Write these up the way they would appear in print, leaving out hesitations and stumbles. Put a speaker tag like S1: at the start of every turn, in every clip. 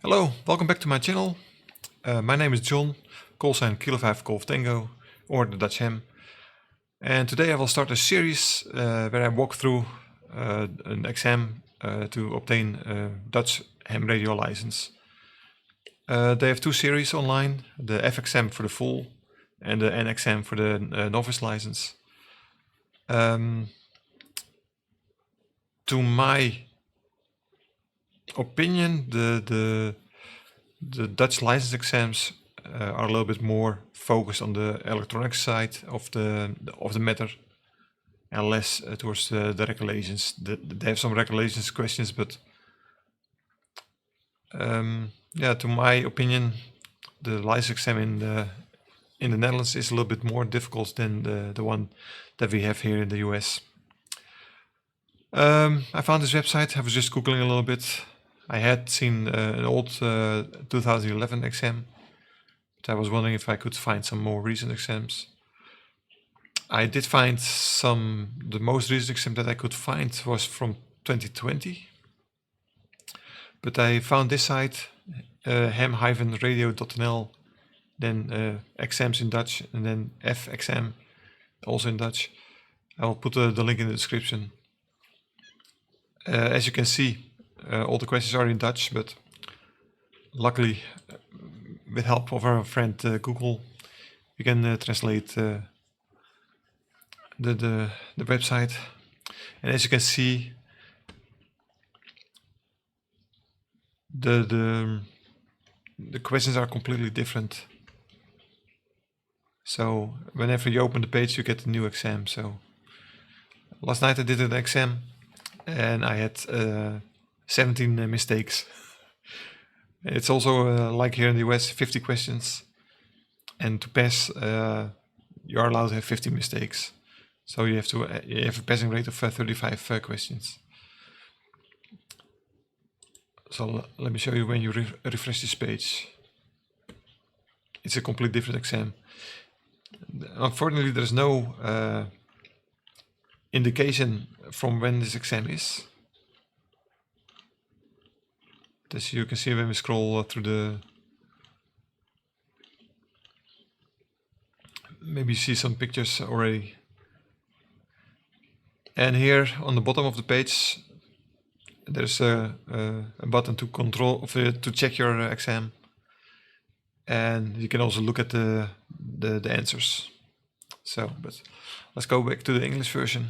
S1: Hello, welcome back to my channel. My name is John, call sign Kilo 5 Golf Tango, or the Dutch Ham. And today I will start a series where I walk through an exam to obtain a Dutch ham radio license. They have two series online, the F exam for the full and the N exam for the novice license. To my opinion, the Dutch license exams are a little bit more focused on the electronic side of the matter, and less towards the regulations. They have some regulations questions, but yeah, to my opinion, the license exam in the Netherlands is a little bit more difficult than the one that we have here in the US. I found this website. I was just googling a little bit. I had seen an old 2011 exam, but I was wondering if I could find some more recent exams. I did find the most recent exam that I could find was from 2020, but I found this site, ham-radio.nl, then exams in Dutch, and then F exam, also in Dutch. I will put the link in the description. As you can see, all the questions are in Dutch, but luckily, with help of our friend Google, we can translate the website. And as you can see, the questions are completely different. So whenever you open the page, you get a new exam. So last night I did an exam and I had 17 mistakes. It's also like here in the US, 50 questions, and to pass, you are allowed to have 50 mistakes. So you have a passing rate of 35 questions. So let me show you when you refresh this page. It's a completely different exam. Unfortunately, there's no indication from when this exam is. As you can see when we scroll through maybe you see some pictures already. And here on the bottom of the page, there's a button to check your exam, and you can also look at the answers. So, but let's go back to the English version.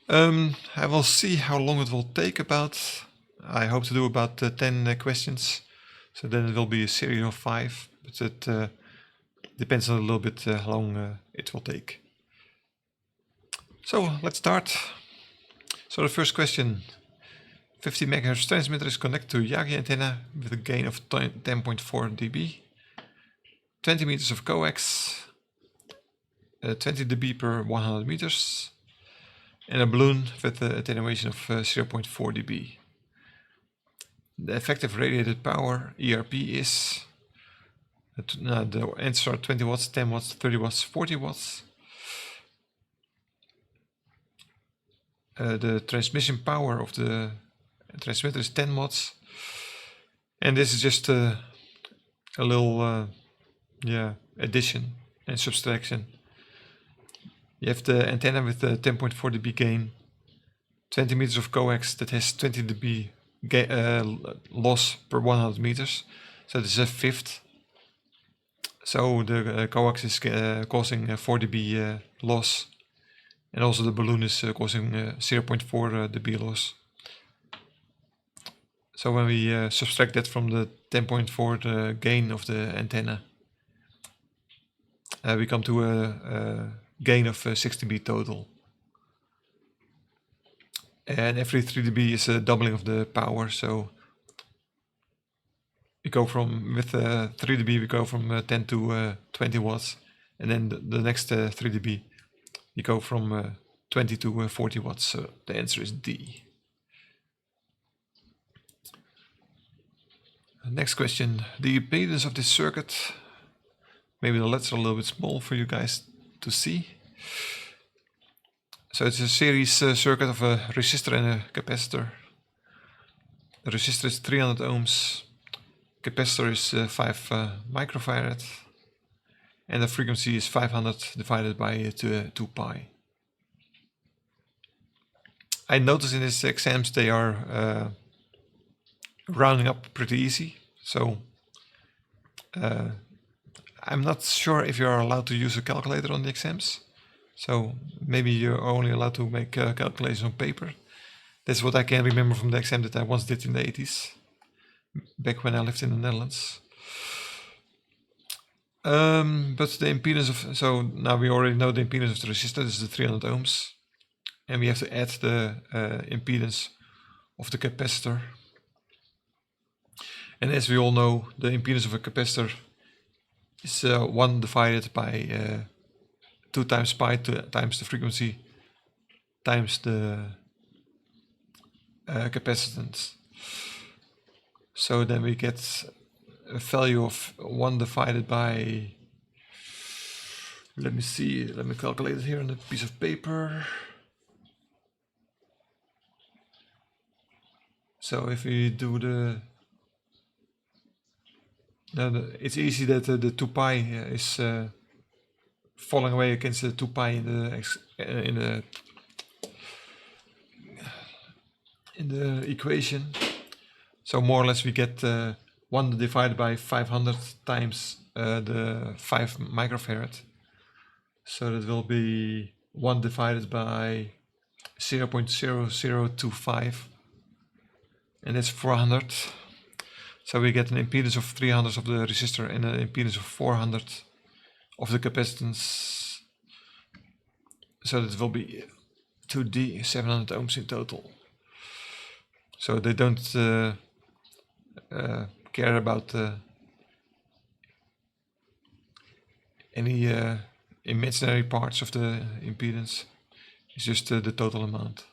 S1: I will see how long it will take. I hope to do about 10 questions, so then it will be a series of 5, but it depends on a little bit how long it will take. So let's start. So the first question: 50 MHz transmitter is connected to Yagi antenna with a gain of 10.4 dB, 20 meters of coax, 20 dB per 100 meters, and a balloon with an attenuation of 0.4 dB. The effective radiated power, ERP, is, the answers are 20 watts, 10 watts, 30 watts, 40 watts. The transmission power of the transmitter is 10 watts. And this is just a little addition and subtraction. You have the antenna with the 10.4 dB gain, 20 meters of coax that has 20 dB loss per 100 meters. So this is a fifth. So the coax is causing 4 dB loss, and also the balloon is causing 0.4 dB loss. So when we subtract that from the 10.4 gain of the antenna, we come to a gain of 6 dB total. And every 3 dB is a doubling of the power, so we go with 3 dB we go from 10 to 20 watts, and then the next 3 dB you go from 20 to 40 watts, so the answer is D. Next question: the impedance of this circuit. Maybe the letters are a little bit small for you guys to see. So it's a series circuit of a resistor and a capacitor. The resistor is 300 ohms, capacitor is 5 microfarad, and the frequency is 500 divided by 2 pi. I notice in these exams they are rounding up pretty easy, so I'm not sure if you're allowed to use a calculator on the exams. So maybe you're only allowed to make calculations on paper. That's what I can remember from the exam that I once did in the 80s, back when I lived in the Netherlands. But the impedance of, so now we already know the impedance of the resistor, this is the 300 ohms. And we have to add the impedance of the capacitor. And as we all know, the impedance of a capacitor is 1 divided by 2 times pi times the frequency times the capacitance. So then we get a value of 1 divided by, let me see, let me calculate it here on a piece of paper. So if we do the, it's easy that the 2 pi is falling away against the 2 pi in the equation. So more or less we get 1 divided by 500 times the 5 microfarad. So that will be 1 divided by 0.0025, and that's 400. So we get an impedance of 300 of the resistor and an impedance of 400 of the capacitance. So that will be 2D, 700 ohms in total. So they don't care about any imaginary parts of the impedance. It's just the total amount.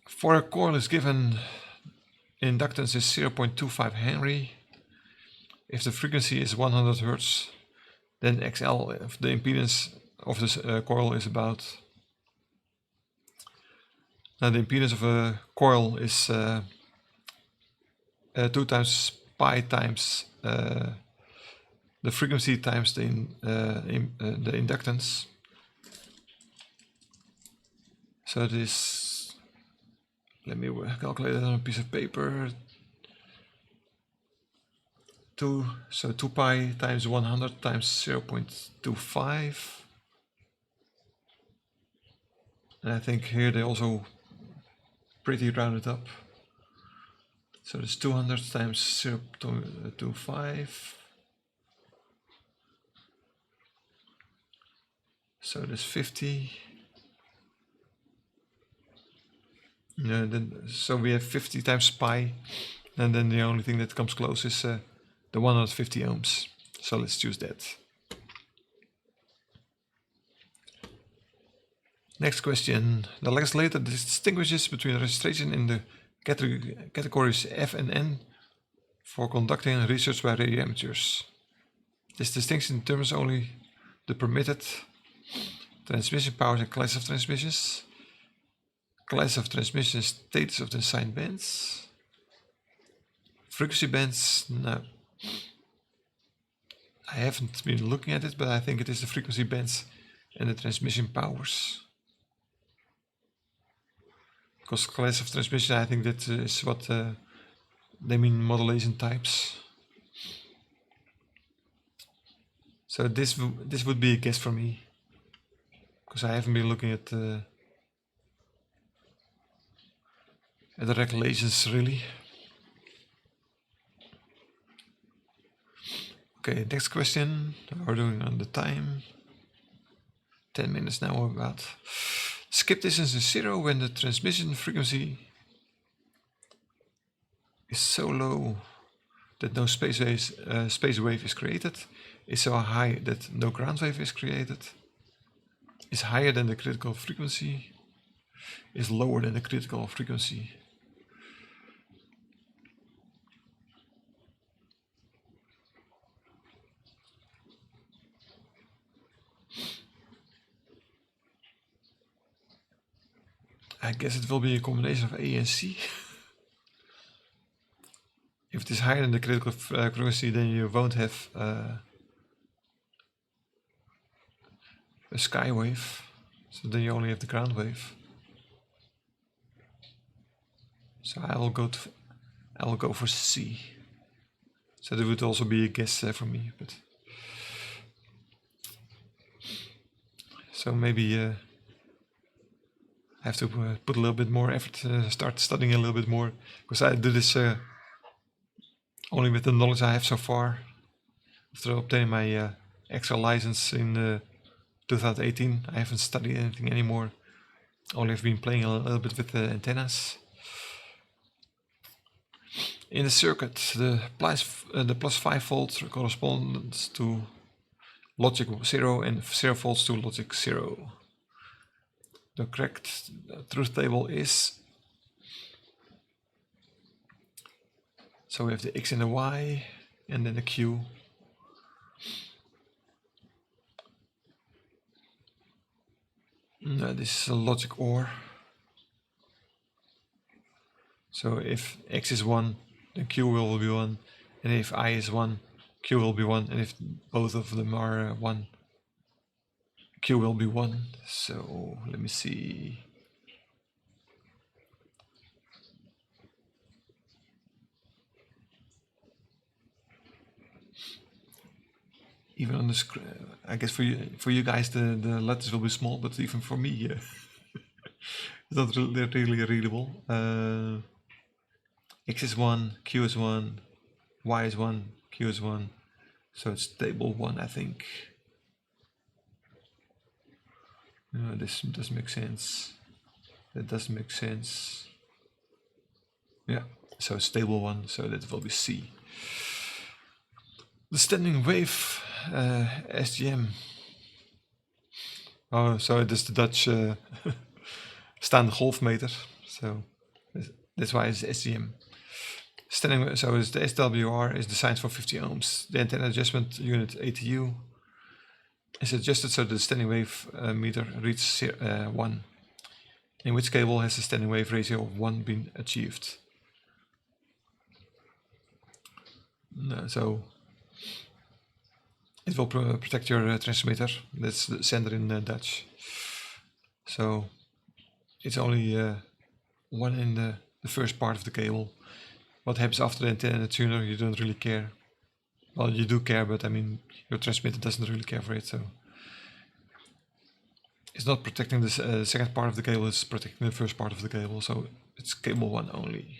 S1: For a coil is given, inductance is 0.25 Henry. If the frequency is 100 Hertz, then XL, if the impedance of this coil is about. Now the impedance of a coil is 2 times pi times the frequency times the inductance. So this, let me calculate it on a piece of paper. 2 pi times 100 times 0.25. And I think here they also pretty rounded up. So it's 200 times 0.25. So there's 50. So we have 50 times pi, and then the only thing that comes close is the 150 ohms. So let's choose that. Next question. The legislator distinguishes between registration in the categories F and N for conducting research by radio amateurs. This distinction determines only the permitted transmission powers and classes of transmissions, class of transmission, status of the assigned bands, frequency bands. No, I haven't been looking at it, but I think it is the frequency bands and the transmission powers. Because class of transmission, I think that is what they mean modulation types. So this would be a guess for me, because I haven't been looking at the regulations really. Okay, next question. We're doing on the time. 10 minutes now about. Skip distance is 0 when the transmission frequency is so low that no space wave is created, is so high that no ground wave is created, is higher than the critical frequency, is lower than the critical frequency. I guess it will be a combination of A and C. if it is higher than the critical frequency, then you won't have a sky wave. So then you only have the ground wave. So I will go for C. So that would also be a guess for me, but so maybe I have to put a little bit more effort, start studying a little bit more, because I do this only with the knowledge I have so far. After obtaining my extra license in 2018, I haven't studied anything anymore. Only have been playing a little bit with the antennas. In the circuit, the plus 5 volts corresponds to logic 0 and 0 volts to logic 0. The correct truth table is, so we have the X and the Y and then the Q. No, this is a logic OR. So if X is 1, then Q will be 1, and if I is 1, Q will be 1, and if both of them are 1, Q will be 1. So let me see. Even on the screen, I guess for you guys the letters will be small, but even for me, it's not really readable. X is 1, Q is 1, Y is 1, Q is 1, so it's table 1, I think. This does make sense. That does make sense. Yeah, so it's table 1, so that will be C. The standing wave SGM. Oh, so it is the Dutch staande golfmeter. So that's why it's SGM. Standing, so is the SWR is designed for 50 ohms. The antenna adjustment unit ATU is adjusted so the standing wave meter reaches 1. In which cable has the standing wave ratio of 1 been achieved? No, so it will protect your transmitter. That's the sender in Dutch. So it's only 1 in the first part of the cable. What happens after the antenna tuner, you don't really care. Well, you do care, but I mean, your transmitter doesn't really care for it, so it's not protecting the second part of the cable, it's protecting the first part of the cable, so it's cable 1 only.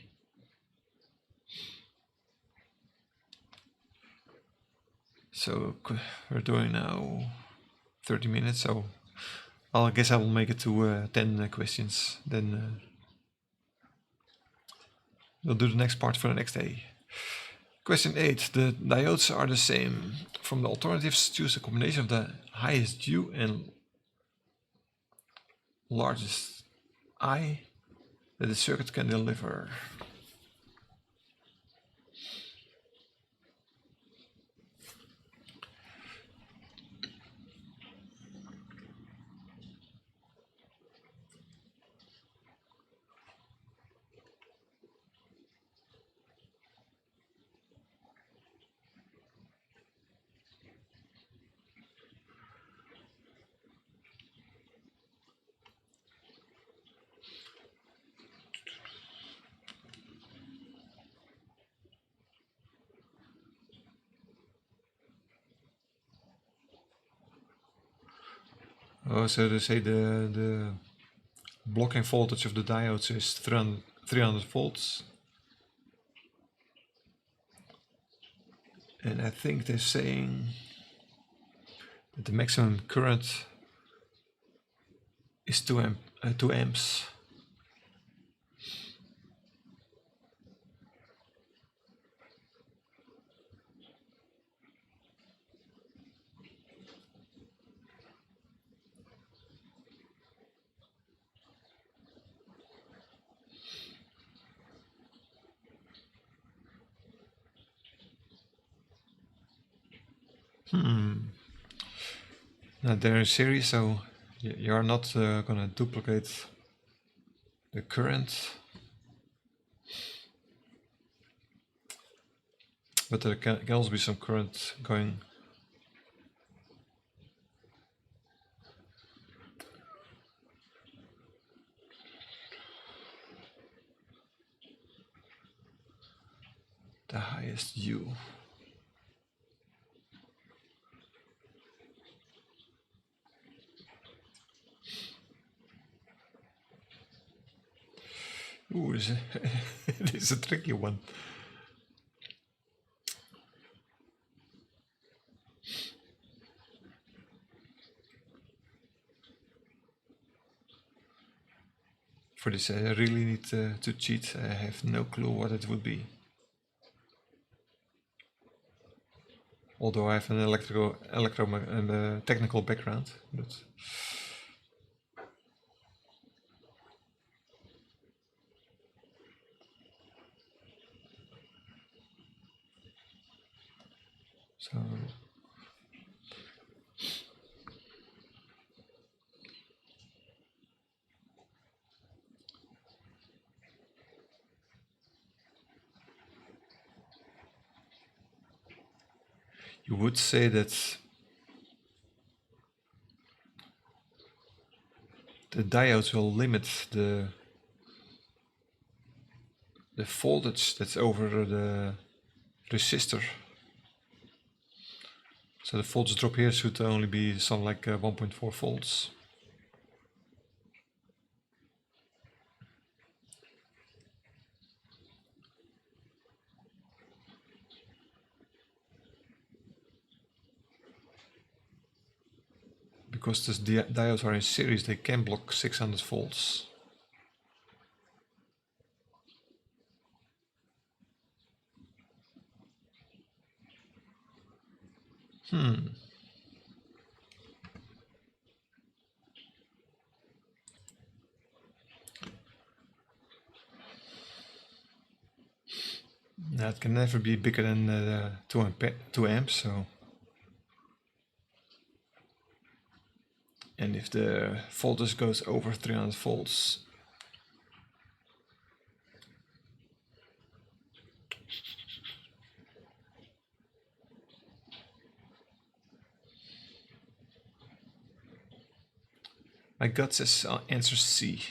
S1: So we're doing now 30 minutes, so I guess I will make it to 10 questions, then we'll do the next part for the next day. Question 8. The diodes are the same. From the alternatives, choose a combination of the highest U and largest I that the circuit can deliver. Oh, so they say the blocking voltage of the diodes is 300 volts. And I think they're saying that the maximum current is 2 amps. Now they're in series, so you are not gonna duplicate the current. But there can also be some current going. The highest U. Ooh, this is a tricky one. For this, I really need to cheat. I have no clue what it would be. Although I have an technical background, but so you would say that the diodes will limit the voltage that's over the resistor. So the voltage drop here should only be something like 1.4 volts. Because these diodes are in series, they can block 600 volts. Now it can never be bigger than 2 amps. So, and if the voltage goes over 300 volts, my gut says answer C.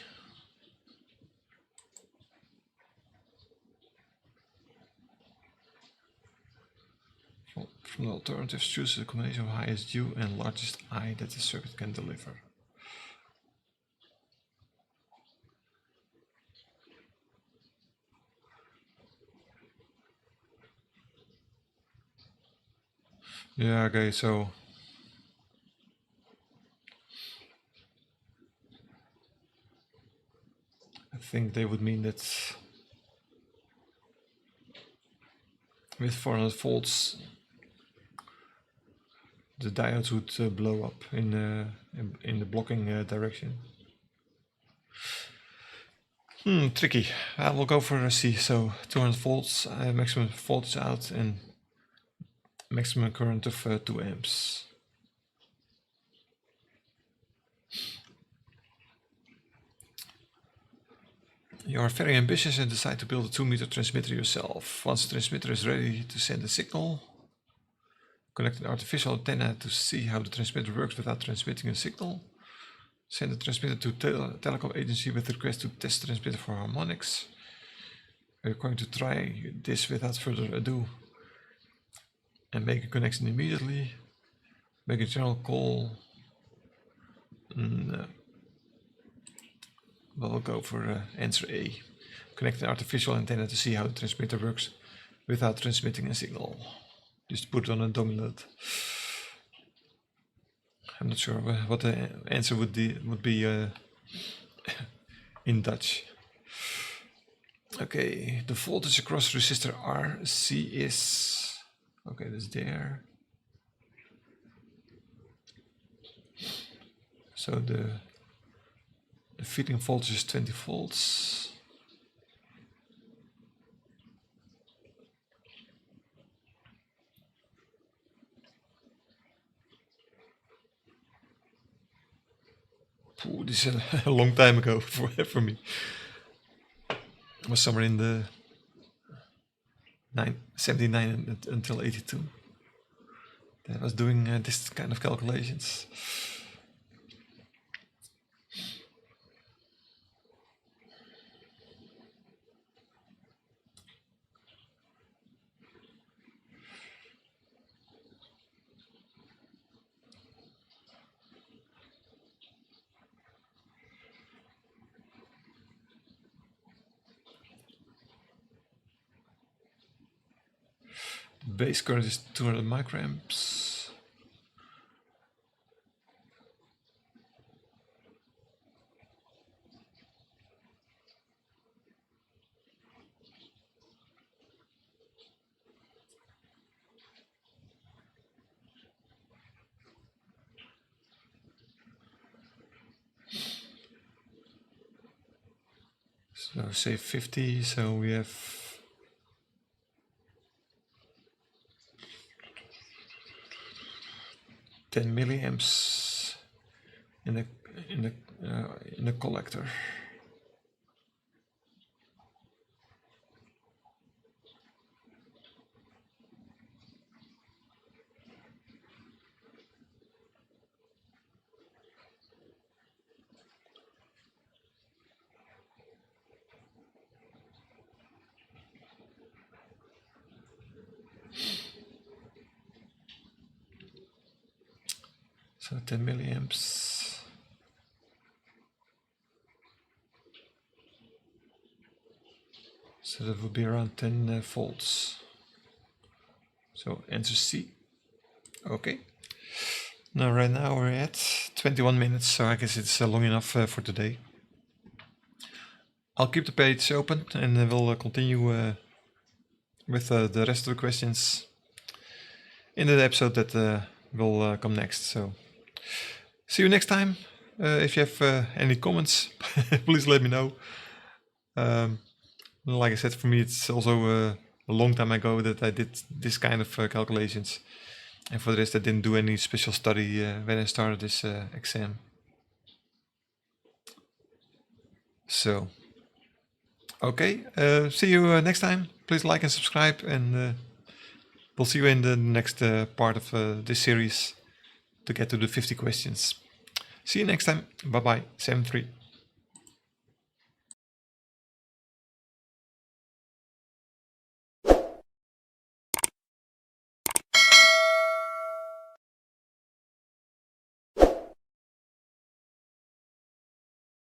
S1: From the alternatives, choose the combination of highest U and largest I that the circuit can deliver. Yeah, okay, so I think they would mean that with 400 volts the diodes would blow up in the blocking direction. Tricky. I will go for a C. So 200 volts, maximum voltage out, and maximum current of 2 amps. You are very ambitious and decide to build a 2-meter transmitter yourself. Once the transmitter is ready to send a signal, connect an artificial antenna to see how the transmitter works without transmitting a signal. Send the transmitter to telecom agency with request to test the transmitter for harmonics. We're going to try this without further ado and make a connection immediately. Make a general call. No. We'll go for answer A. Connect an artificial antenna to see how the transmitter works without transmitting a signal. Just put it on a dominant. I'm not sure what the answer would be in Dutch. Okay, the voltage across resistor RC is... Okay, that's there. So the feeding voltage is 20 volts. Ooh, this is a long time ago for me. It was somewhere in the 79 until 82. That was doing this kind of calculations. Base current is 200 microamps. So say 50, so we have 10 milliamps in the collector. So 10 milliamps. So that would be around 10 volts. So answer C. Okay. Now right now we're at 21 minutes, so I guess it's long enough for today. I'll keep the page open and we'll continue with the rest of the questions in the episode that will come next. So see you next time. If you have any comments, please let me know. Like I said, for me it's also a long time ago that I did this kind of calculations, and for the rest I didn't do any special study when I started this exam. So okay, see you next time. Please like and subscribe, and we'll see you in the next part of this series to get to the 50 questions. See you next time. Bye bye. 7-3.